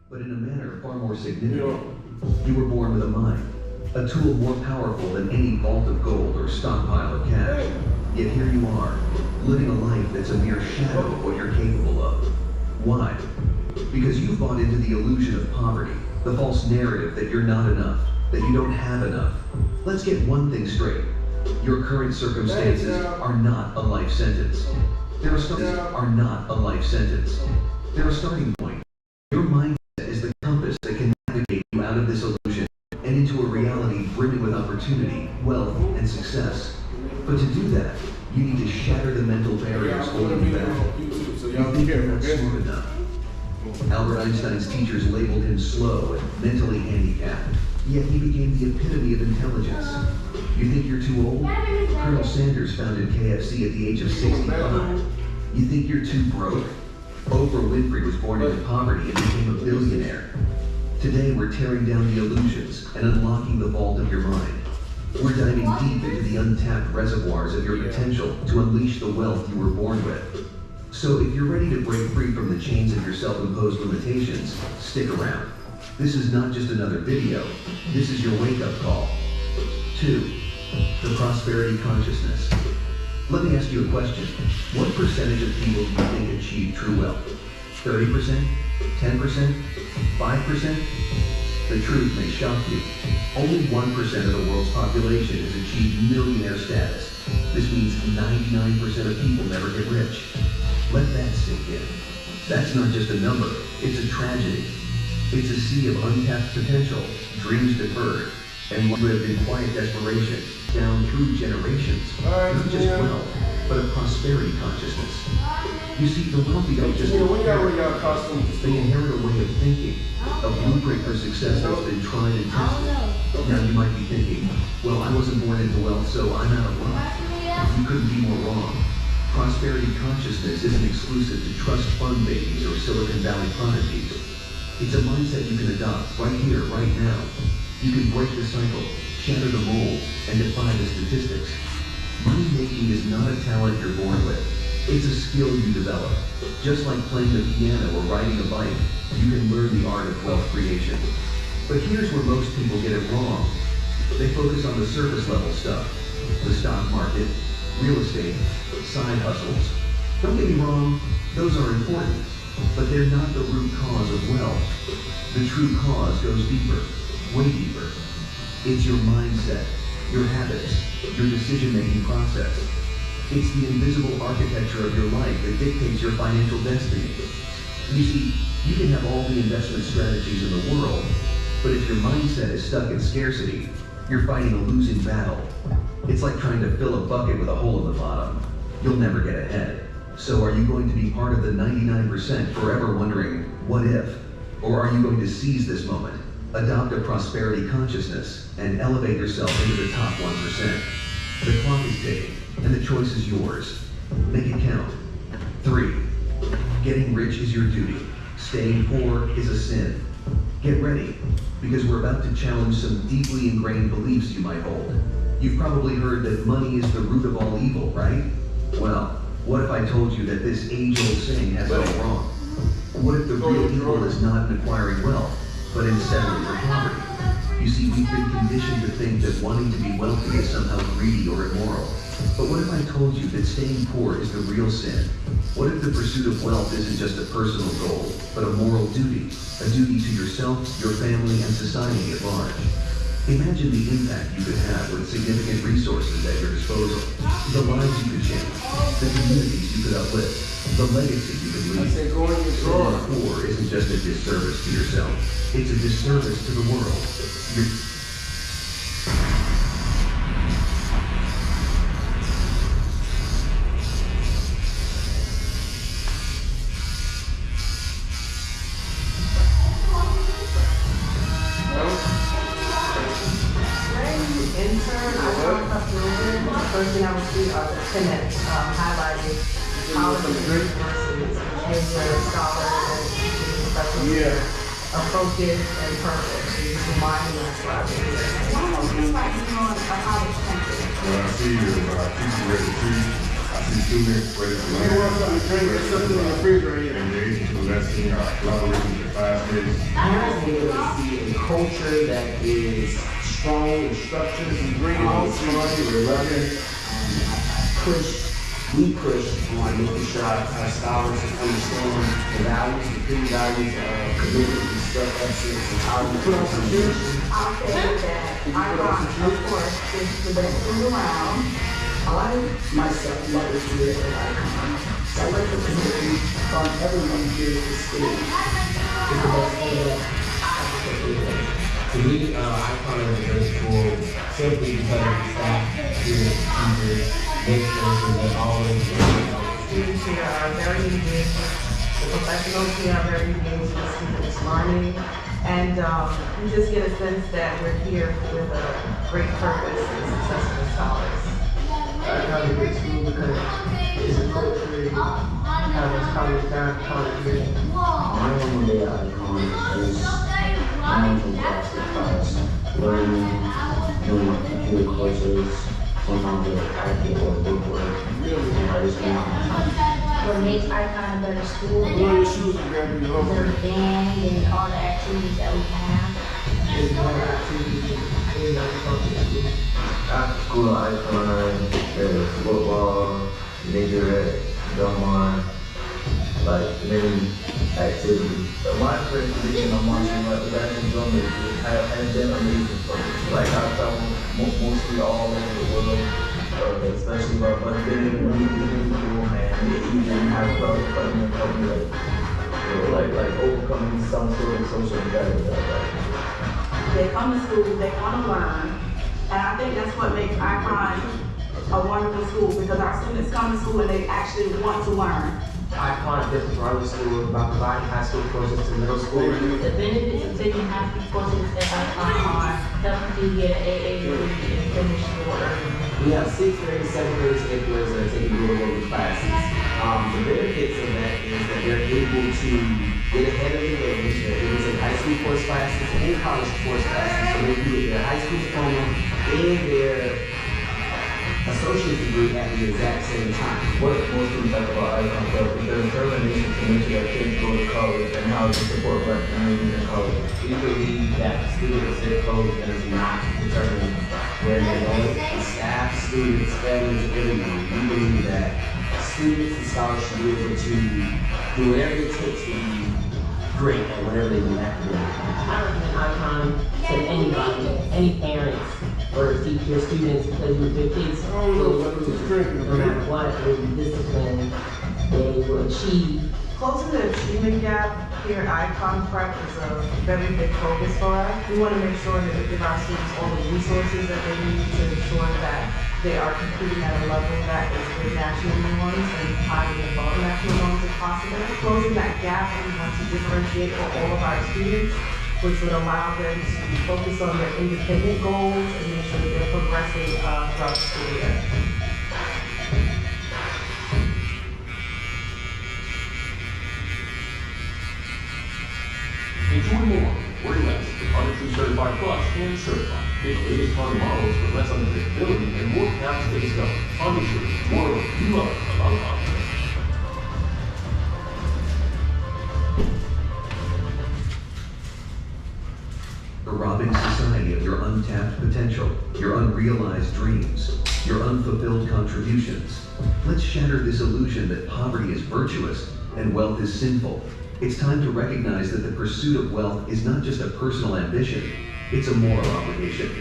but in a manner far more significant. You were born with a mind, a tool more powerful than any vault of gold or stockpile of cash. Yet here you are, living a life that's a mere shadow of what you're capable of. Why? Because you've bought into the illusion of poverty, the false narrative that you're not enough, that you don't have enough. Let's get one thing straight. Your current circumstances are not a life sentence. They're a starting point. Your mindset is the compass that can navigate you out of this illusion and into a reality brimming with opportunity, wealth, and success. But to do that, you need to shatter the mental barriers holding you back. You think you're not smart enough. Albert Einstein's teachers labeled him slow and mentally handicapped, yet he became the epitome of intelligence. You think you're too old? Colonel Sanders founded KFC at the age of 65. You think you're too broke? Oprah Winfrey was born into poverty and became a billionaire. Today we're tearing down the illusions and unlocking the vault of your mind. We're diving deep into the untapped reservoirs of your potential to unleash the wealth you were born with. So if you're ready to break free from the chains of your self-imposed limitations, stick around. This is not just another video, this is your wake-up call. 2. The prosperity consciousness. Let me ask you a question. What percentage of people do you think achieve true wealth? 30%? 10%? 5%? The truth may shock you. Only 1% of the world's population has achieved millionaire status. This means 99% of people never get rich. Let that sink in. That's not just a number, it's a tragedy. It's a sea of untapped potential, dreams deferred, and lived in quiet desperation, down through generations. Not just wealth, but a prosperity consciousness. You see, the wealthy don't just inherit, they inherit a way of thinking, a blueprint for success that's been tried and tested. Now you might be thinking, well, I wasn't born into wealth, so I'm out of luck. You couldn't be more wrong. Prosperity consciousness isn't exclusive to trust fund babies or Silicon Valley prodigies. It's a mindset you can adopt right here, right now. You can break the cycle, shatter the mold, and defy the statistics. Money making is not a talent you're born with. It's a skill you develop. Just like playing the piano or riding a bike, you can learn the art of wealth creation. But here's where most people get it wrong. They focus on the surface level stuff. The stock market, real estate, side hustles. Don't get me wrong, those are important, but they're not the root cause of wealth. The true cause goes deeper, way deeper. It's your mindset, your habits, your decision-making process. It's the invisible architecture of your life that dictates your financial destiny. You see, you can have all the investment strategies in the world, but if your mindset is stuck in scarcity, you're fighting a losing battle. It's like trying to fill a bucket with a hole in the bottom. You'll never get ahead. So are you going to be part of the 99% forever wondering, what if? Or are you going to seize this moment, adopt a prosperity consciousness, and elevate yourself into the top 1%? The clock is ticking, and the choice is yours. Make it count. 3. Getting rich is your duty. Staying poor is a sin. Get ready, because we're about to challenge some deeply ingrained beliefs you might hold. You've probably heard that money is the root of all evil, right? Well, what if I told you that this age-old saying has it all wrong? What if the real evil is not in acquiring wealth, but in settling for poverty? You see, we've been conditioned to think that wanting to be wealthy is somehow greedy or immoral. But what if I told you that staying poor is the real sin? What if the pursuit of wealth isn't just a personal goal, but a moral duty? A duty to yourself, your family, and society at large. Imagine the impact you could have with significant resources at your disposal. The lives you could change, the communities you could uplift, the legacy you could leave. Staying poor isn't just a disservice to yourself, it's a disservice to the world. First thing I would see are the tenants highlighted colleges, universities, major scholars, and special a focus and purpose. Reminding us why we're here. What I see is teaching ready to teach. I see students ready to learn. And they're able to lessen collaboration with classmates. Parents need to see a culture that is strong and structured and fun and loving. We push on making sure our scholars understand the values, the three values of commitment, respect, excellence, and how we put on some I'll say that I of course, is the best thing around. I myself love it here at Icon. So I like the commitment from everyone here at the stage. It's the best thing that I have to do. To me, Icon is a great school simply because of the staff, students, teachers, administrators that always Students here are very engaged. The professionals here are very engaged with students learning. And you just get a sense that we're here with a great purpose and successful scholars. I found a great school because it's a culture, have a college down, college here. My one day at Icon is going from class to class, learning, doing computer courses, sometimes with acting or book work, and I just What makes Icon a better school? Your shoes are grabbing your Their band and all the activities that we have. It's more activities in the culture. After school, Icon, there's football, majorette, Belmont, like many activities. My first position on marching band drum has been amazing for me. Like I travel mostly all over the world, especially about being in people and even have a lot of fun and help me like overcoming some sort of social anxiety. They come to school, they want to learn. And I think that's what makes Icon a wonderful school, because our students come to school and they actually want to learn. Icon is different from other schools about providing high school courses to middle school. The benefits of taking high school courses at Icon are helping you get an AA degree and finish your work. We have 6th grade, 7th grade, 8th graders that are taking dual level classes. The benefits of that is that they're able to get ahead of the game. They're able to take high school course classes and college course classes. So they can get their high school diploma and their associate's degree at the exact same time. What most people talk about Icon Club is their determination to make sure that kids go to college and how to support black communities in college. We believe that students' zip code does not determine where they're going. The staff, students, families, everyone. We believe that students and scholars should be able to do whatever it takes to be great at whatever they do academically. I recommend Icon to anybody, any parents or teachers, students, because with their kids, no matter what, they will be disciplined, they will achieve. Closing the achievement gap here at Icon Prep is a very big focus for us. We want to make sure that we give our students all the resources that they need to ensure that they are competing at a level that is with national norms and higher above national norms if possible. Closing that gap, we want to differentiate for all of our students, which would allow them to focus on their independent goals and make sure that they're progressing throughout the school year. Enjoy more, way less, with Under Certified Plus and Certified. Get the latest car models for less unpredictability and more cap space coverage. Undershirt, more of what you love about Honda. You're robbing society of your untapped potential, your unrealized dreams, your unfulfilled contributions. Let's shatter this illusion that poverty is virtuous and wealth is sinful. It's time to recognize that the pursuit of wealth is not just a personal ambition, it's a moral obligation.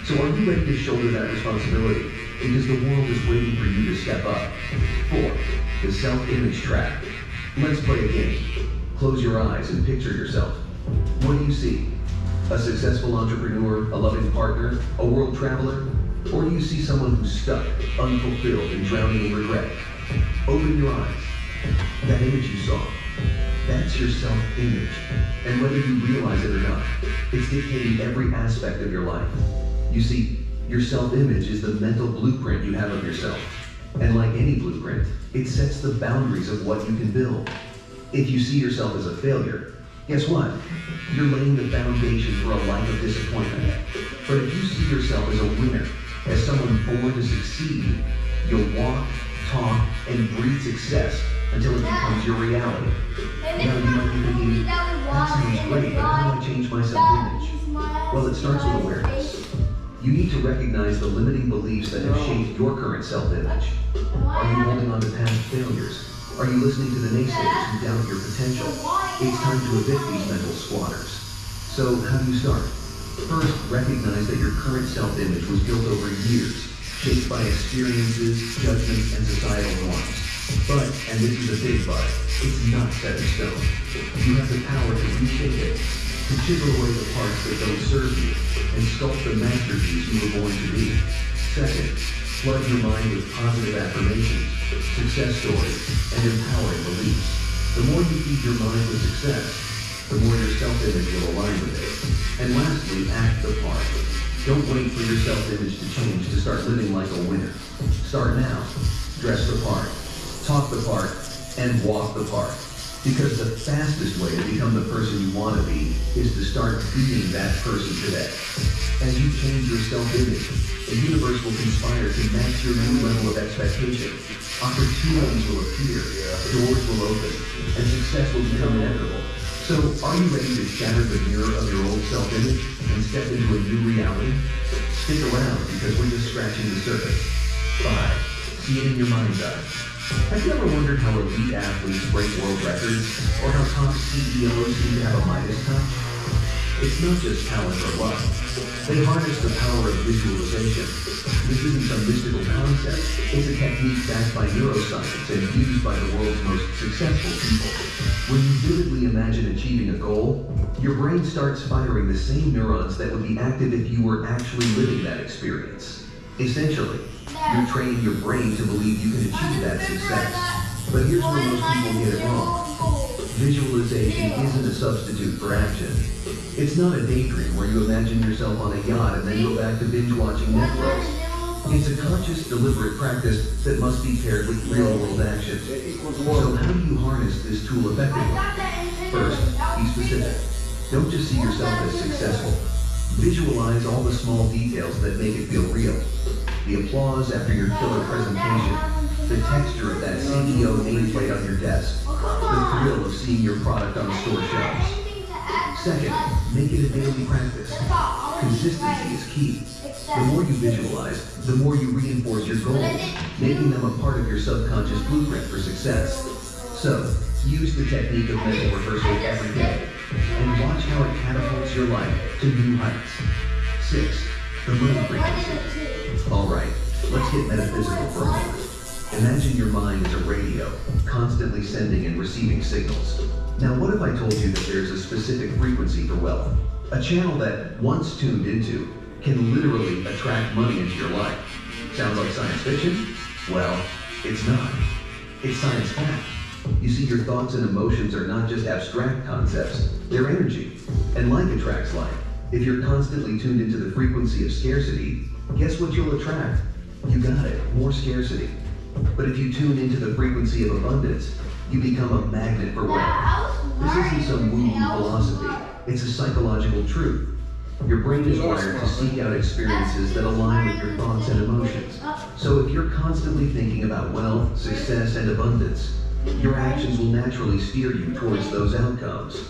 So are you ready to shoulder that responsibility? Because the world is waiting for you to step up. 4. The self-image trap. Let's play a game. Close your eyes and picture yourself. What do you see? A successful entrepreneur, a loving partner, a world traveler? Or do you see someone who's stuck, unfulfilled, and drowning in regret? Open your eyes. That image you saw, that's your self-image. And whether you realize it or not, it's dictating every aspect of your life. You see, your self-image is the mental blueprint you have of yourself. And like any blueprint, it sets the boundaries of what you can build. If you see yourself as a failure, guess what? You're laying the foundation for a life of disappointment. But if you see yourself as a winner, as someone born to succeed, you'll walk, talk, and breathe success until it becomes your reality. Now you might be thinking, that sounds great, but how do I change my self-image? Well, it starts with awareness. You need to recognize the limiting beliefs that have shaped your current self-image. Are you holding on to past failures? Are you listening to the naysayers who doubt your potential? It's time to evict these mental squatters. So, how do you start? First, recognize that your current self-image was built over years, shaped by experiences, judgments, and societal norms. But, and this is a big but, it's not set in stone. You have the power to reshape it, to chisel away the parts that don't serve you, and sculpt the masterpiece you were born to be. Second, flood your mind with positive affirmations, success stories, and empowering beliefs. The more you feed your mind with success, the more your self-image will align with it. And lastly, act the part. Don't wait for your self-image to change to start living like a winner. Start now. Dress the part, talk the part, and walk the part. Because the fastest way to become the person you want to be is to start being that person today. As you change your self-image, the universe will conspire to match your new level of expectation. Opportunities will appear, doors will open, and success will become inevitable. So, are you ready to shatter the mirror of your old self-image and step into a new reality? Stick around because we're just scratching the surface. 5. See it in your mind's eye. Have you ever wondered how elite athletes break world records, or how top CEOs seem to have a Midas touch? It's not just talent or luck. They harness the power of visualization. This isn't some mystical concept. It's a technique backed by neuroscience and used by the world's most successful people. When you vividly imagine achieving a goal, your brain starts firing the same neurons that would be active if you were actually living that experience. Essentially, you're training your brain to believe you can achieve that success. But here's where most people get it wrong. Visualization isn't a substitute for action. It's not a daydream where you imagine yourself on a yacht and then go back to binge watching Netflix. It's a conscious, deliberate practice that must be paired with real-world action. So how do you harness this tool effectively? First, be specific. Don't just see yourself as successful. Visualize all the small details that make it feel real. The applause after your killer presentation, the texture of that CEO nameplate on your desk, the thrill of seeing your product on store shelves. Second, make it a daily practice. Consistency is key. The more you visualize, the more you reinforce your goals, making them a part of your subconscious blueprint for success. So, use the technique of mental rehearsal every day, and watch how it catapults your life to new heights. 6. The moon frequency. Alright, let's get metaphysical for a moment. Imagine your mind as a radio, constantly sending and receiving signals. Now what if I told you that there's a specific frequency for wealth? A channel that, once tuned into, can literally attract money into your life. Sounds like science fiction? Well, it's not. It's science fact. You see, your thoughts and emotions are not just abstract concepts, they're energy. And like attracts like. If you're constantly tuned into the frequency of scarcity, guess what you'll attract? You got it, more scarcity. But if you tune into the frequency of abundance, you become a magnet for wealth. This isn't some woo-woo philosophy, it's a psychological truth. Your brain is wired to seek out experiences that align with your thoughts and emotions. So if you're constantly thinking about wealth, success, and abundance, your actions will naturally steer you towards those outcomes.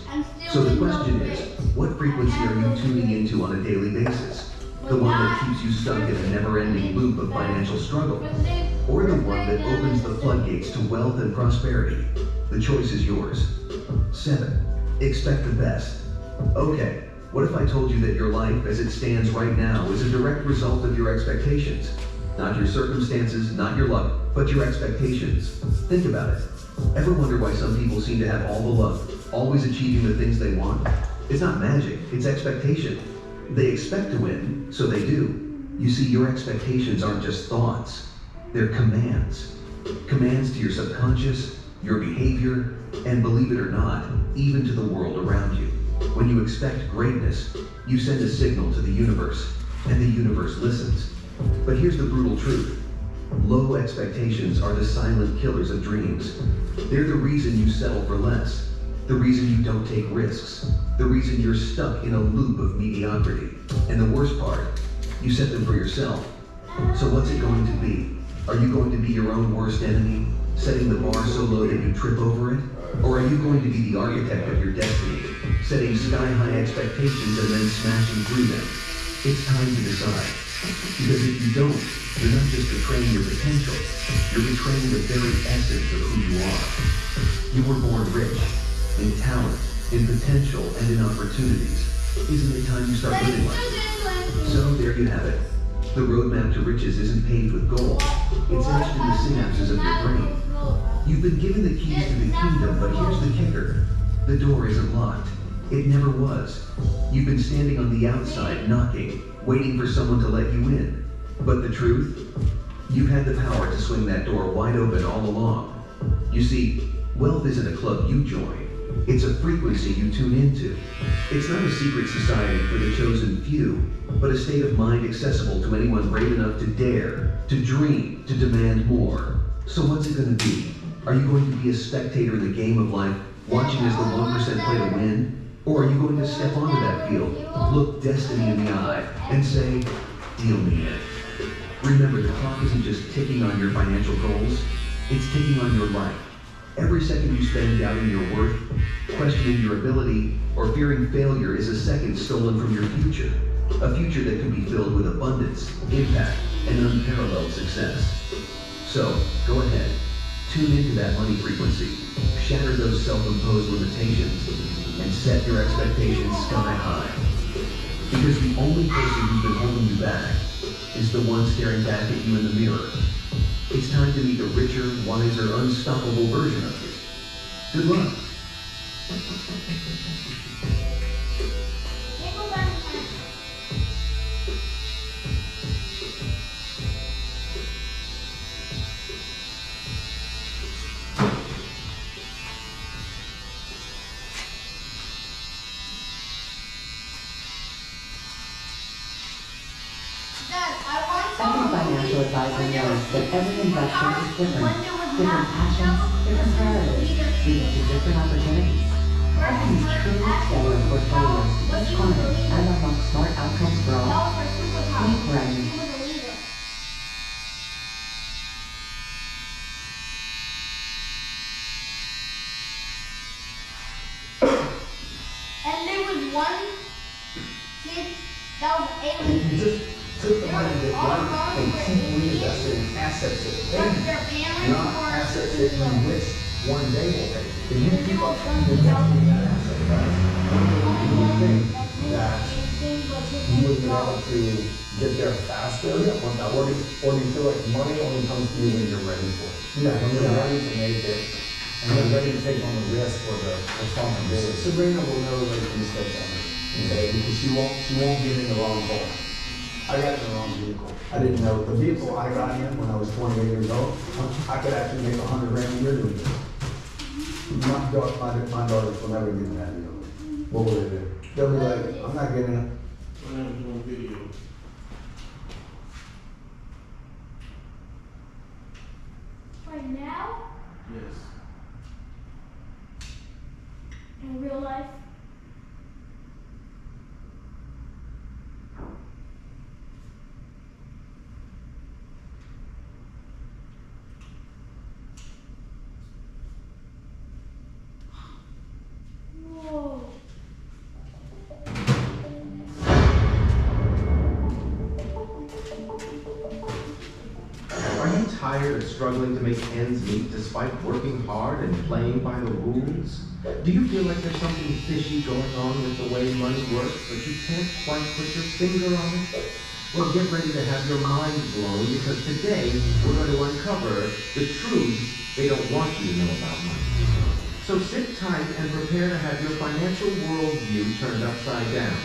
So the question is, what frequency are you tuning into on a daily basis? The one that keeps you stuck in a never-ending loop of financial struggle? Or the one that opens the floodgates to wealth and prosperity? The choice is yours. 7. Expect the best. Okay, what if I told you that your life as it stands right now is a direct result of your expectations? Not your circumstances, not your luck, but your expectations. Think about it. Ever wonder why some people seem to have all the luck, always achieving the things they want? It's not magic, it's expectation. They expect to win, so they do. You see, your expectations aren't just thoughts, they're commands. Commands to your subconscious, your behavior, and believe it or not, even to the world around you. When you expect greatness, you send a signal to the universe, and the universe listens. But here's the brutal truth. Low expectations are the silent killers of dreams. They're the reason you settle for less, the reason you don't take risks, the reason you're stuck in a loop of mediocrity. And the worst part, you set them for yourself. So what's it going to be? Are you going to be your own worst enemy, setting the bar so low that you trip over it? Or are you going to be the architect of your destiny, setting sky-high expectations and then smashing through them? It's time to decide. Because if you don't, you're not just betraying your potential, you're betraying the very essence of who you are. You were born rich, in talent, in potential, and in opportunities. Isn't it time you start living like it? So there you have it. The roadmap to riches isn't paved with gold. It's etched in the synapses of your brain. You've been given the keys to the kingdom, but here's the kicker. The door isn't locked. It never was. You've been standing on the outside, knocking, waiting for someone to let you in. But the truth? You've had the power to swing that door wide open all along. You see, wealth isn't a club you join. It's a frequency you tune into. It's not a secret society for the chosen few, but a state of mind accessible to anyone brave enough to dare, to dream, to demand more. So what's it going to be? Are you going to be a spectator in the game of life, watching as the 1% play to win? Or are you going to step onto that field, look destiny in the eye, and say, deal me in? Remember, the clock isn't just ticking on your financial goals, it's ticking on your life. Every second you spend doubting your worth, questioning your ability, or fearing failure is a second stolen from your future. A future that can be filled with abundance, impact, and unparalleled success. So, go ahead. Tune into that money frequency. Shatter those self-imposed limitations, and set your expectations sky high. Because the only person who's been holding you back is the one staring back at you in the mirror. It's time to meet a richer, wiser, unstoppable version of you. Good luck. Every financial advisor knows that every investment is different. Different passions, different priorities, leading to different opportunities. How can you truly tailor a portfolio to each client and unlock smart outcomes for all? Meet Bren. And there was one kid that was alien. You just took the money that won and keep reinvesting in assets that pay, not assets that you wish one day will pay. If you keep on investing in that asset class, you would think that you would be able to get there faster, or do you feel like money only comes to you when you're ready for it? Yeah, when you're ready to make it, and you're ready to take on the risk or the responsibility. Sabrina will never make mistakes on it, okay? Because she won't get in the wrong hole. I got in the wrong vehicle. I didn't know the vehicle I got in when I was 28 years old. I could actually make $100 grand a year doing it. My daughters will never get in that deal. What will they do? They'll be like, I'm not getting it. I'm doing video. Right now, Yes. in real life, whoa. Are you tired of struggling to make ends meet despite working hard and playing by the rules? Do you feel like there's something fishy going on with the way money works, but you can't quite put your finger on it? Well, get ready to have your mind blown, because today we're going to uncover the truths they don't want you to know about money. So sit tight and prepare to have your financial worldview turned upside down.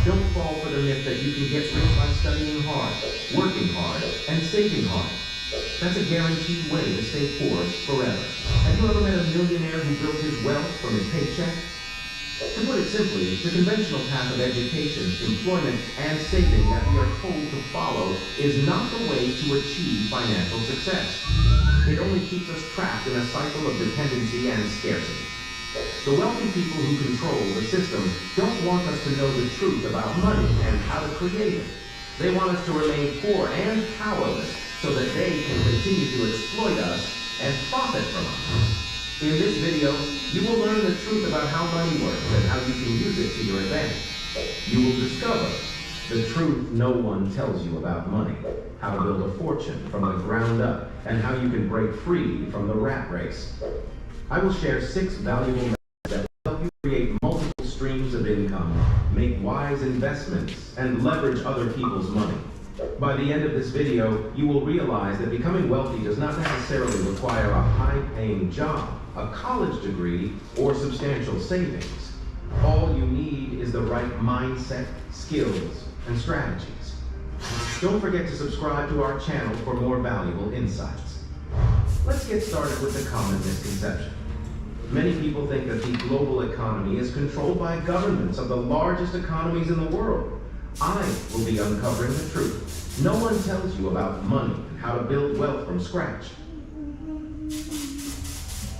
Don't fall for the myth that you can get rich by studying hard, working hard, and saving hard. That's a guaranteed way to stay poor forever. Have you ever met a millionaire who built his wealth from his paycheck? To put it simply, the conventional path of education, employment, and saving that we are told to follow is not the way to achieve financial success. It only keeps us trapped in a cycle of dependency and scarcity. The wealthy people who control the system don't want us to know the truth about money and how to create it. They want us to remain poor and powerless so that they can continue to exploit us and profit from us. In this video, you will learn the truth about how money works and how you can use it to your advantage. You will discover the truth no one tells you about money, how to build a fortune from the ground up, and how you can break free from the rat race. I will share 6 valuable methods that will help you create multiple streams of income, make wise investments, and leverage other people's money. By the end of this video, you will realize that becoming wealthy does not necessarily require a high-paying job, a college degree, or substantial savings. All you need is the right mindset, skills, and strategies. Don't forget to subscribe to our channel for more valuable insights. Let's get started with the common misconception. Many people think that the global economy is controlled by governments of the largest economies in the world. I will be uncovering the truth. No one tells you about money and how to build wealth from scratch.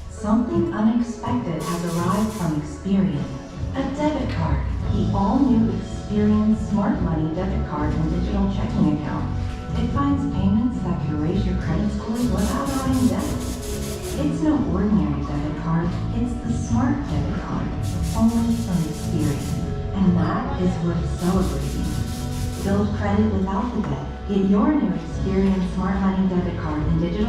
Something unexpected has arrived from Experian. A debit card. The all-new Experian Smart Money debit card and digital checking account. It finds payments that could raise your credit score without adding debt. It's no ordinary debit card. It's the Smart Debit Card, only from Experian. And that is worth celebrating. Build credit without the debt. Get your new Experian Smart Money debit card and digital